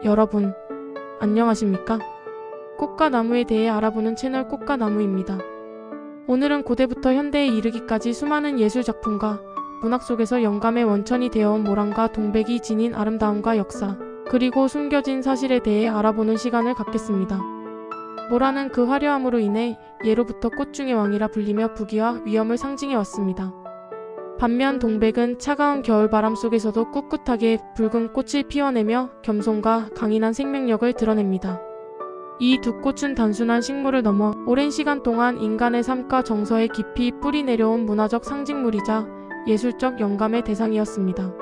여러분, 안녕하십니까? 꽃과 나무에 대해 알아보는 채널 꽃과 나무입니다. 오늘은 고대부터 현대에 이르기까지 수많은 예술작품과 문학 속에서 영감의 원천이 되어온 모란과 동백이 지닌 아름다움과 역사, 그리고 숨겨진 사실에 대해 알아보는 시간을 갖겠습니다. 모란은 그 화려함으로 인해 예로부터 꽃 중의 왕이라 불리며 부귀와 위엄을 상징해 왔습니다. 반면 동백은 차가운 겨울바람 속에서도 꿋꿋하게 붉은 꽃을 피워내며 겸손과 강인한 생명력을 드러냅니다. 이 두 꽃은 단순한 식물을 넘어 오랜 시간 동안 인간의 삶과 정서에 깊이 뿌리 내려온 문화적 상징물이자 예술적 영감의 대상이었습니다.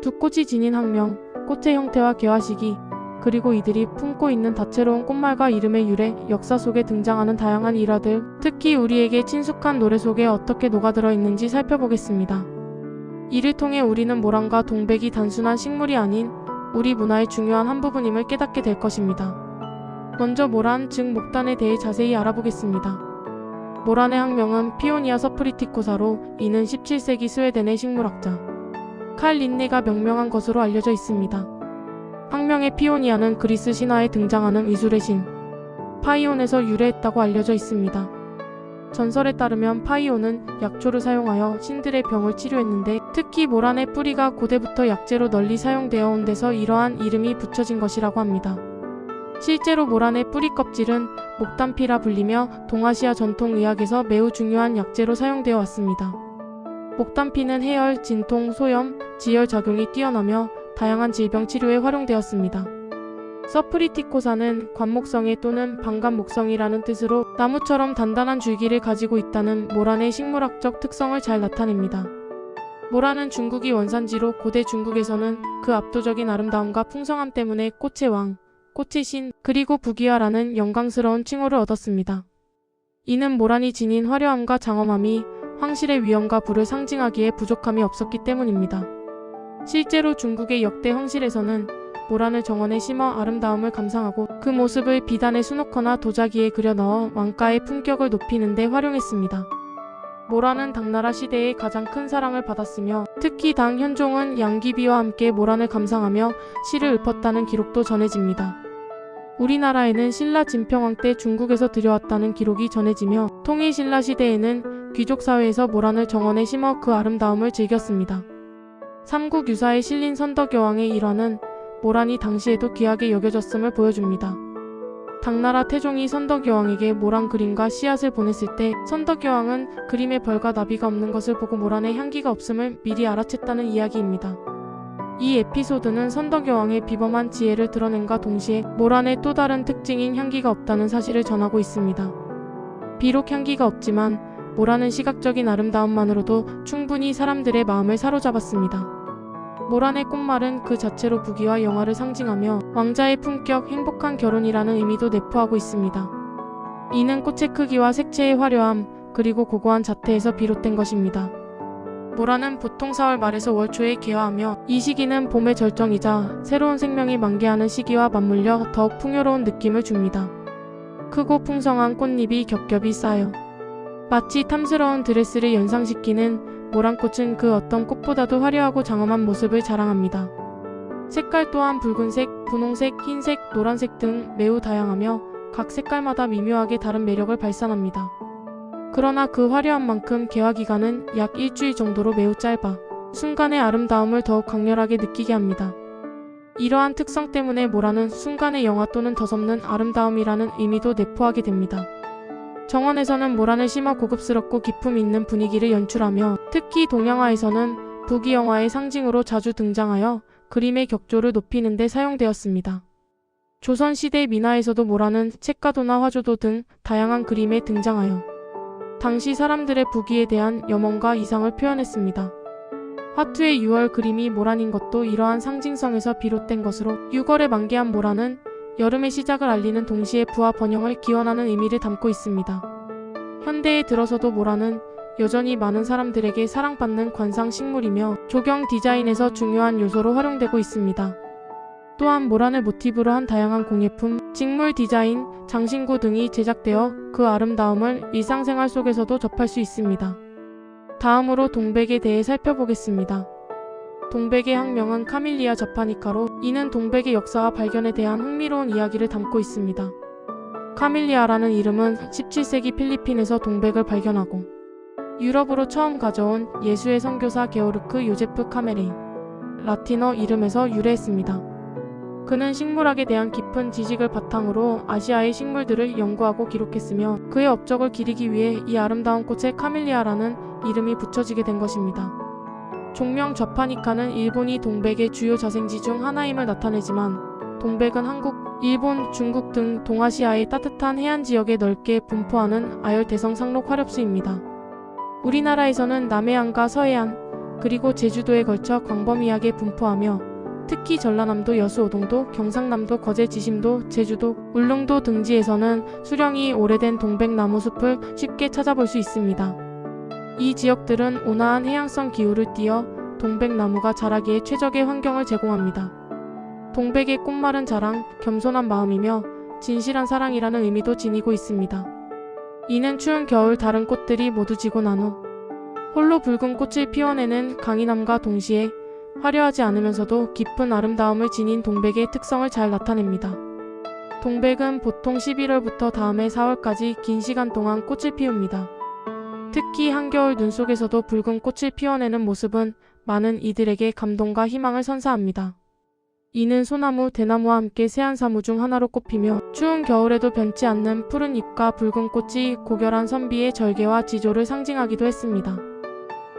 두 꽃이 지닌 학명, 꽃의 형태와 개화 시기, 그리고 이들이 품고 있는 다채로운 꽃말과 이름의 유래, 역사 속에 등장하는 다양한 일화들, 특히 우리에게 친숙한 노래 속에 어떻게 녹아들어 있는지 살펴보겠습니다. 이를 통해 우리는 모란과 동백이 단순한 식물이 아닌 우리 문화의 중요한 한 부분임을 깨닫게 될 것입니다. 먼저 모란, 즉 목단에 대해 자세히 알아보겠습니다. 모란의 학명은 피오니아 서프리티코사로, 이는 17세기 스웨덴의 식물학자 칼 린네가 명명한 것으로 알려져 있습니다. 학명의 피오니아는 그리스 신화에 등장하는 미술의 신 파이온에서 유래했다고 알려져 있습니다. 전설에 따르면 파이온은 약초를 사용하여 신들의 병을 치료했는데, 특히 모란의 뿌리가 고대부터 약재로 널리 사용되어 온 데서 이러한 이름이 붙여진 것이라고 합니다. 실제로 모란의 뿌리 껍질은 목단피라 불리며 동아시아 전통 의학에서 매우 중요한 약재로 사용되어 왔습니다. 목단피는 해열, 진통, 소염, 지혈 작용이 뛰어나며 다양한 질병 치료에 활용되었습니다. 서프리티코사는 관목성애 또는 방관목성이라는 뜻으로 나무처럼 단단한 줄기를 가지고 있다는 모란의 식물학적 특성을 잘 나타냅니다. 모란은 중국이 원산지로 고대 중국에서는 그 압도적인 아름다움과 풍성함 때문에 꽃의 왕, 꽃의 신, 그리고 부귀화라는 영광스러운 칭호를 얻었습니다. 이는 모란이 지닌 화려함과 장엄함이 황실의 위엄과 부를 상징하기에 부족함이 없었기 때문입니다. 실제로 중국의 역대 황실에서는 모란을 정원에 심어 아름다움을 감상하고 그 모습을 비단에 수놓거나 도자기에 그려 넣어 왕가의 품격을 높이는 데 활용했습니다. 모란은 당나라 시대에 가장 큰 사랑을 받았으며, 특히 당 현종은 양귀비와 함께 모란을 감상하며 시를 읊었다는 기록도 전해집니다. 우리나라에는 신라 진평왕 때 중국에서 들여왔다는 기록이 전해지며, 통일 신라 시대에는 귀족 사회에서 모란을 정원에 심어 그 아름다움을 즐겼습니다. 삼국유사에 실린 선덕여왕의 일화는 모란이 당시에도 귀하게 여겨졌음을 보여줍니다. 당나라 태종이 선덕여왕에게 모란 그림과 씨앗을 보냈을 때 선덕여왕은 그림에 벌과 나비가 없는 것을 보고 모란에 향기가 없음을 미리 알아챘다는 이야기입니다. 이 에피소드는 선덕여왕의 비범한 지혜를 드러낸과 동시에 모란의 또 다른 특징인 향기가 없다는 사실을 전하고 있습니다. 비록 향기가 없지만 모란은 시각적인 아름다움만으로도 충분히 사람들의 마음을 사로잡았습니다. 모란의 꽃말은 그 자체로 부귀와 영화를 상징하며 왕자의 품격, 행복한 결혼이라는 의미도 내포하고 있습니다. 이는 꽃의 크기와 색채의 화려함, 그리고 고고한 자태에서 비롯된 것입니다. 모란은 보통 4월 말에서 월 초에 개화하며, 이 시기는 봄의 절정이자 새로운 생명이 만개하는 시기와 맞물려 더욱 풍요로운 느낌을 줍니다. 크고 풍성한 꽃잎이 겹겹이 쌓여 마치 탐스러운 드레스를 연상시키는 모란꽃은 그 어떤 꽃보다도 화려하고 장엄한 모습을 자랑합니다. 색깔 또한 붉은색, 분홍색, 흰색, 노란색 등 매우 다양하며 각 색깔마다 미묘하게 다른 매력을 발산합니다. 그러나 그 화려한 만큼 개화 기간은 약 일주일 정도로 매우 짧아 순간의 아름다움을 더욱 강렬하게 느끼게 합니다. 이러한 특성 때문에 모란은 순간의 영화 또는 덧없는 아름다움이라는 의미도 내포하게 됩니다. 정원에서는 모란을 심어 고급스럽고 기품 있는 분위기를 연출하며, 특히 동양화에서는 부귀영화의 상징으로 자주 등장하여 그림의 격조를 높이는 데 사용되었습니다. 조선시대 민화에서도 모란은 책가도나 화조도 등 다양한 그림에 등장하여 당시 사람들의 부귀에 대한 염원과 이상을 표현했습니다. 화투의 6월 그림이 모란인 것도 이러한 상징성에서 비롯된 것으로, 6월에 만개한 모란은 여름의 시작을 알리는 동시에 부와 번영을 기원하는 의미를 담고 있습니다. 현대에 들어서도 모란은 여전히 많은 사람들에게 사랑받는 관상식물이며 조경 디자인에서 중요한 요소로 활용되고 있습니다. 또한 모란을 모티브로 한 다양한 공예품, 직물 디자인, 장신구 등이 제작되어 그 아름다움을 일상생활 속에서도 접할 수 있습니다. 다음으로 동백에 대해 살펴보겠습니다. 동백의 학명은 카밀리아 자파니카로 이는 동백의 역사와 발견에 대한 흥미로운 이야기를 담고 있습니다. 카밀리아라는 이름은 17세기 필리핀에서 동백을 발견하고 유럽으로 처음 가져온 예수의 선교사 게오르크 요제프 카메레인 라틴어 이름에서 유래했습니다. 그는 식물학에 대한 깊은 지식을 바탕으로 아시아의 식물들을 연구하고 기록했으며 그의 업적을 기리기 위해 이 아름다운 꽃에 카밀리아라는 이름이 붙여지게 된 것입니다. 종명 자파니카는 일본이 동백의 주요 자생지 중 하나임을 나타내지만 동백은 한국, 일본, 중국 등 동아시아의 따뜻한 해안 지역에 넓게 분포하는 아열대성 상록 화렵수입니다. 우리나라에서는 남해안과 서해안, 그리고 제주도에 걸쳐 광범위하게 분포하며 특히 전라남도 여수오동도, 경상남도 거제 지심도, 제주도, 울릉도 등지에서는 수령이 오래된 동백나무 숲을 쉽게 찾아볼 수 있습니다. 이 지역들은 온화한 해양성 기후를 띠어 동백나무가 자라기에 최적의 환경을 제공합니다. 동백의 꽃말은 자랑, 겸손한 마음이며 진실한 사랑이라는 의미도 지니고 있습니다. 이는 추운 겨울 다른 꽃들이 모두 지고 난 후 홀로 붉은 꽃을 피워내는 강인함과 동시에 화려하지 않으면서도 깊은 아름다움을 지닌 동백의 특성을 잘 나타냅니다. 동백은 보통 11월부터 다음해 4월까지 긴 시간 동안 꽃을 피웁니다. 특히 한겨울 눈 속에서도 붉은 꽃을 피워내는 모습은 많은 이들에게 감동과 희망을 선사합니다. 이는 소나무, 대나무와 함께 세안사무 중 하나로 꼽히며 추운 겨울에도 변치 않는 푸른 잎과 붉은 꽃이 고결한 선비의 절개와 지조를 상징하기도 했습니다.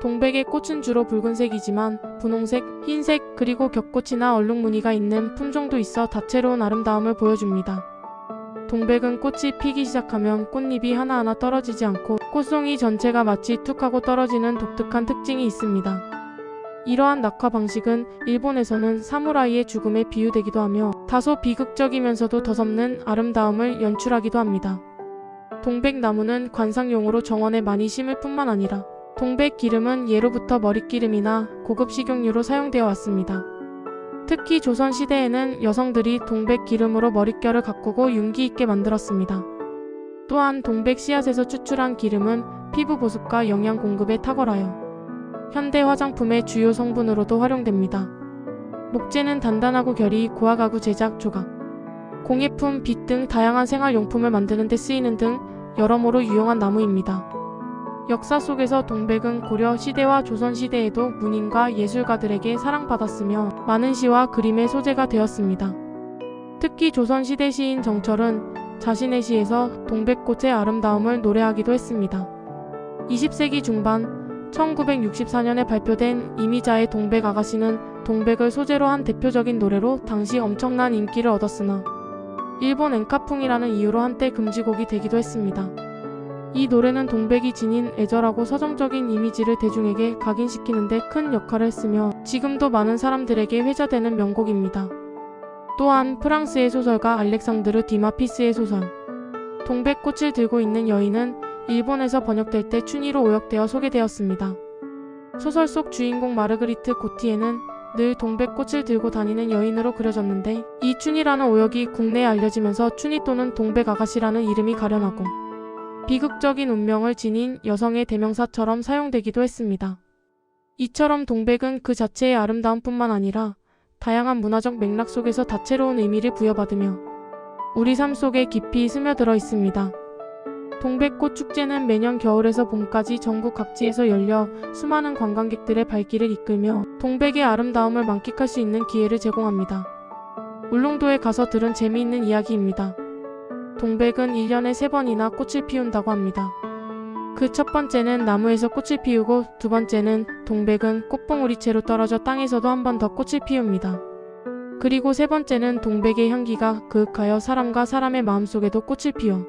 동백의 꽃은 주로 붉은색이지만 분홍색, 흰색, 그리고 겹꽃이나 얼룩무늬가 있는 품종도 있어 다채로운 아름다움을 보여줍니다. 동백은 꽃이 피기 시작하면 꽃잎이 하나하나 떨어지지 않고 꽃송이 전체가 마치 툭 하고 떨어지는 독특한 특징이 있습니다. 이러한 낙화 방식은 일본에서는 사무라이의 죽음에 비유되기도 하며 다소 비극적이면서도 더섭는 아름다움을 연출하기도 합니다. 동백나무는 관상용으로 정원에 많이 심을 뿐만 아니라 동백 기름은 예로부터 머릿기름이나 고급 식용유로 사용되어 왔습니다. 특히 조선시대에는 여성들이 동백 기름으로 머릿결을 가꾸고 윤기 있게 만들었습니다. 또한 동백 씨앗에서 추출한 기름은 피부 보습과 영양 공급에 탁월하여 현대 화장품의 주요 성분으로도 활용됩니다. 목재는 단단하고 결이 고와 가구 제작, 조각, 공예품, 빗 등 다양한 생활용품을 만드는 데 쓰이는 등 여러모로 유용한 나무입니다. 역사 속에서 동백은 고려 시대와 조선 시대에도 문인과 예술가들에게 사랑받았으며 많은 시와 그림의 소재가 되었습니다. 특히 조선 시대 시인 정철은 자신의 시에서 동백꽃의 아름다움을 노래하기도 했습니다. 20세기 중반 1964년에 발표된 이미자의 동백 아가씨는 동백을 소재로 한 대표적인 노래로 당시 엄청난 인기를 얻었으나 일본 엔카풍이라는 이유로 한때 금지곡이 되기도 했습니다. 이 노래는 동백이 지닌 애절하고 서정적인 이미지를 대중에게 각인시키는 데 큰 역할을 했으며 지금도 많은 사람들에게 회자되는 명곡입니다. 또한 프랑스의 소설가 알렉상드르 디마 피스의 소설 동백꽃을 들고 있는 여인은 일본에서 번역될 때 춘희로 오역되어 소개되었습니다. 소설 속 주인공 마르그리트 고티에는 늘 동백꽃을 들고 다니는 여인으로 그려졌는데 이 춘희라는 오역이 국내에 알려지면서 춘희 또는 동백 아가씨라는 이름이 가련하고 비극적인 운명을 지닌 여성의 대명사처럼 사용되기도 했습니다. 이처럼 동백은 그 자체의 아름다움뿐만 아니라 다양한 문화적 맥락 속에서 다채로운 의미를 부여받으며 우리 삶 속에 깊이 스며들어 있습니다. 동백꽃 축제는 매년 겨울에서 봄까지 전국 각지에서 열려 수많은 관광객들의 발길을 이끌며 동백의 아름다움을 만끽할 수 있는 기회를 제공합니다. 울릉도에 가서 들은 재미있는 이야기입니다. 동백은 1년에 3번이나 꽃을 피운다고 합니다. 그 첫 번째는 나무에서 꽃을 피우고 두 번째는 동백은 꽃봉오리채로 떨어져 땅에서도 한 번 더 꽃을 피웁니다. 그리고 세 번째는 동백의 향기가 그윽하여 사람과 사람의 마음속에도 꽃을 피워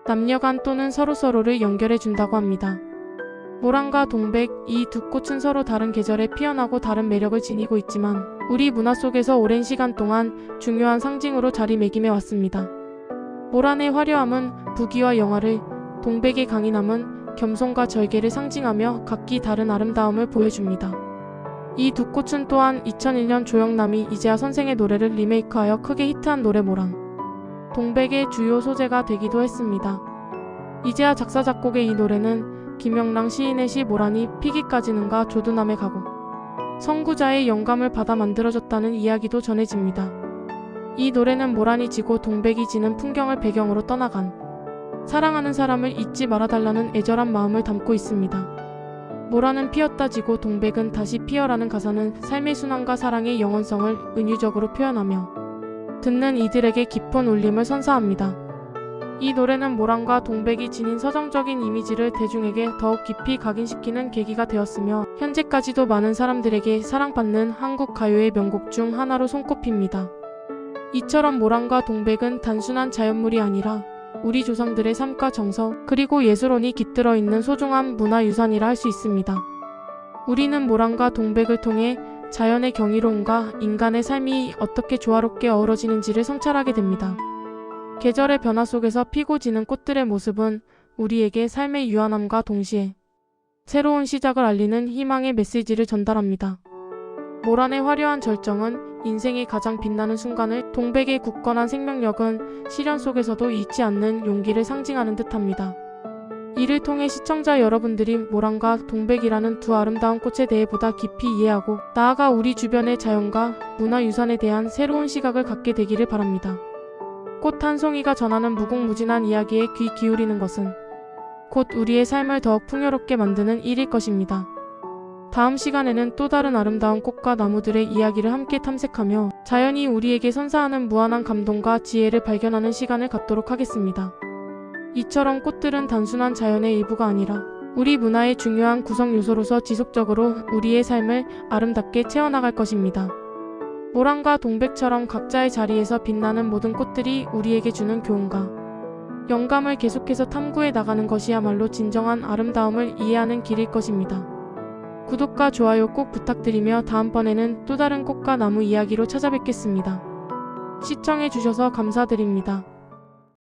남녀간 또는 서로서로를 연결해 준다고 합니다. 모란과 동백, 이 두 꽃은 서로 다른 계절에 피어나고 다른 매력을 지니고 있지만 우리 문화 속에서 오랜 시간 동안 중요한 상징으로 자리매김해 왔습니다. 모란의 화려함은 부귀와 영화를, 동백의 강인함은 겸손과 절개를 상징하며 각기 다른 아름다움을 보여줍니다. 이 두 꽃은 또한 2001년 조영남이 이재하 선생의 노래를 리메이크하여 크게 히트한 노래 모란, 동백의 주요 소재가 되기도 했습니다. 이재하 작사 작곡의 이 노래는 김영랑 시인의 시 모란이 피기까지는가 조두남에 가고 선구자의 영감을 받아 만들어졌다는 이야기도 전해집니다. 이 노래는 모란이 지고 동백이 지는 풍경을 배경으로 떠나간 사랑하는 사람을 잊지 말아달라는 애절한 마음을 담고 있습니다. 모란은 피었다 지고 동백은 다시 피어라는 가사는 삶의 순환과 사랑의 영원성을 은유적으로 표현하며 듣는 이들에게 깊은 울림을 선사합니다. 이 노래는 모란과 동백이 지닌 서정적인 이미지를 대중에게 더욱 깊이 각인시키는 계기가 되었으며 현재까지도 많은 사람들에게 사랑받는 한국 가요의 명곡 중 하나로 손꼽힙니다. 이처럼 모란과 동백은 단순한 자연물이 아니라 우리 조상들의 삶과 정서 그리고 예술혼이 깃들어 있는 소중한 문화유산이라 할 수 있습니다. 우리는 모란과 동백을 통해 자연의 경이로움과 인간의 삶이 어떻게 조화롭게 어우러지는지를 성찰하게 됩니다. 계절의 변화 속에서 피고 지는 꽃들의 모습은 우리에게 삶의 유한함과 동시에 새로운 시작을 알리는 희망의 메시지를 전달합니다. 모란의 화려한 절정은 인생의 가장 빛나는 순간을, 동백의 굳건한 생명력은 시련 속에서도 잊지 않는 용기를 상징하는 듯합니다. 이를 통해 시청자 여러분들이 모란과 동백이라는 두 아름다운 꽃에 대해 보다 깊이 이해하고 나아가 우리 주변의 자연과 문화유산에 대한 새로운 시각을 갖게 되기를 바랍니다. 꽃 한 송이가 전하는 무궁무진한 이야기에 귀 기울이는 것은 곧 우리의 삶을 더욱 풍요롭게 만드는 일일 것입니다. 다음 시간에는 또 다른 아름다운 꽃과 나무들의 이야기를 함께 탐색하며 자연이 우리에게 선사하는 무한한 감동과 지혜를 발견하는 시간을 갖도록 하겠습니다. 이처럼 꽃들은 단순한 자연의 일부가 아니라 우리 문화의 중요한 구성 요소로서 지속적으로 우리의 삶을 아름답게 채워나갈 것입니다. 모란과 동백처럼 각자의 자리에서 빛나는 모든 꽃들이 우리에게 주는 교훈과 영감을 계속해서 탐구해 나가는 것이야말로 진정한 아름다움을 이해하는 길일 것입니다. 구독과 좋아요 꼭 부탁드리며 다음번에는 또 다른 꽃과 나무 이야기로 찾아뵙겠습니다. 시청해주셔서 감사드립니다.